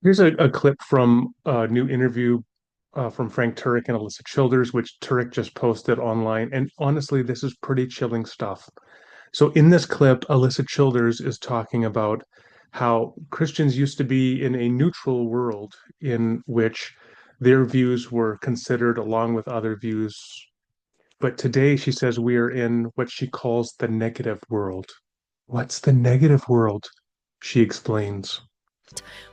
Here's a clip from a new interview from Frank Turek and Alisa Childers, which Turek just posted online. And honestly, this is pretty chilling stuff. So, in this clip, Alisa Childers is talking about how Christians used to be in a neutral world in which their views were considered along with other views. But today, she says we are in what she calls the negative world. What's the negative world? She explains.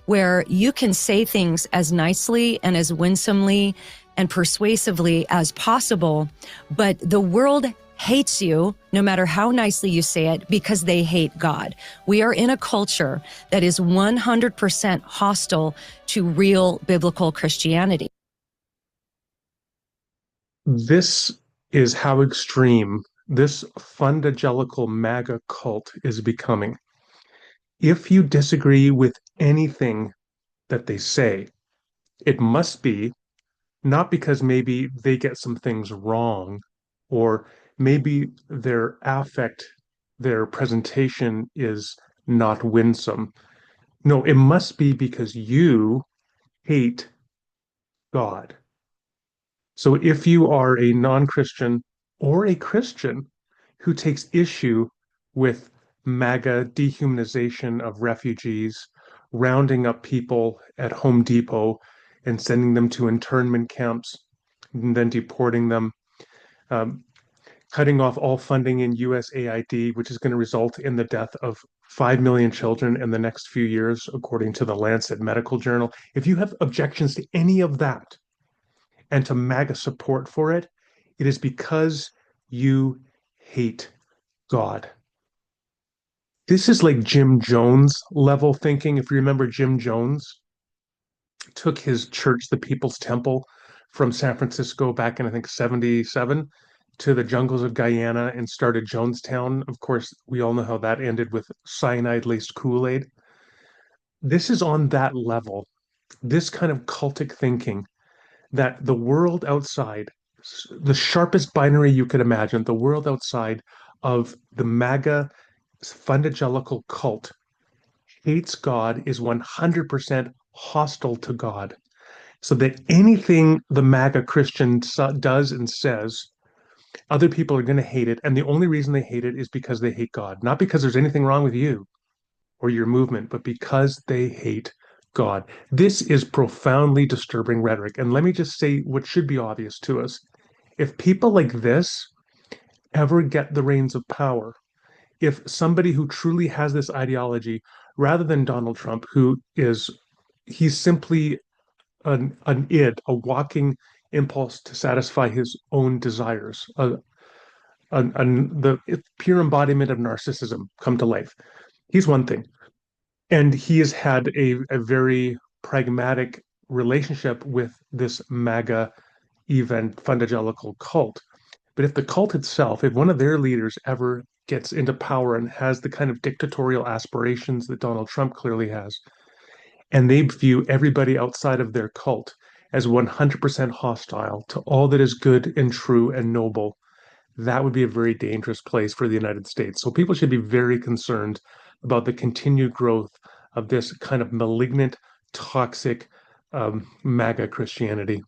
Where you can say things as nicely and as winsomely and persuasively as possible, but the world hates you no matter how nicely you say it because they hate God. We are in a culture that is 100% hostile to real biblical Christianity. This is how extreme this fundagelical MAGA cult is becoming. If you disagree with anything that they say, it must be not because maybe they get some things wrong or maybe their affect, their presentation is not winsome. No, it must be because you hate God. So if you are a non-Christian or a Christian who takes issue with MAGA dehumanization of refugees, rounding up people at Home Depot and sending them to internment camps and then deporting them, um, cutting off all funding in USAID, which is going to result in the death of 5 million children in the next few years, according to the Lancet Medical Journal. If you have objections to any of that, and to MAGA support for it, it is because you hate God. This is like Jim Jones level thinking. If you remember, Jim Jones took his church, the People's Temple, from San Francisco back in, I think, 77 to the jungles of Guyana and started Jonestown. Of course, we all know how that ended with cyanide laced Kool Aid. This is on that level, this kind of cultic thinking that the world outside, the sharpest binary you could imagine, the world outside of the MAGA fundagelical cult hates God, is 100% hostile to God. So that anything the MAGA Christian does and says, other people are going to hate it. And the only reason they hate it is because they hate God, not because there's anything wrong with you or your movement, but because they hate God. This is profoundly disturbing rhetoric. And let me just say what should be obvious to us. If people like this ever get the reins of power, if somebody who truly has this ideology, rather than Donald Trump, he's simply an id, a walking impulse to satisfy his own desires, the pure embodiment of narcissism come to life. He's one thing. And he has had a very pragmatic relationship with this MAGA evangelical cult. But if the cult itself, if one of their leaders ever gets into power and has the kind of dictatorial aspirations that Donald Trump clearly has, and they view everybody outside of their cult as 100% hostile to all that is good and true and noble, that would be a very dangerous place for the United States. So people should be very concerned about the continued growth of this kind of malignant, toxic MAGA Christianity.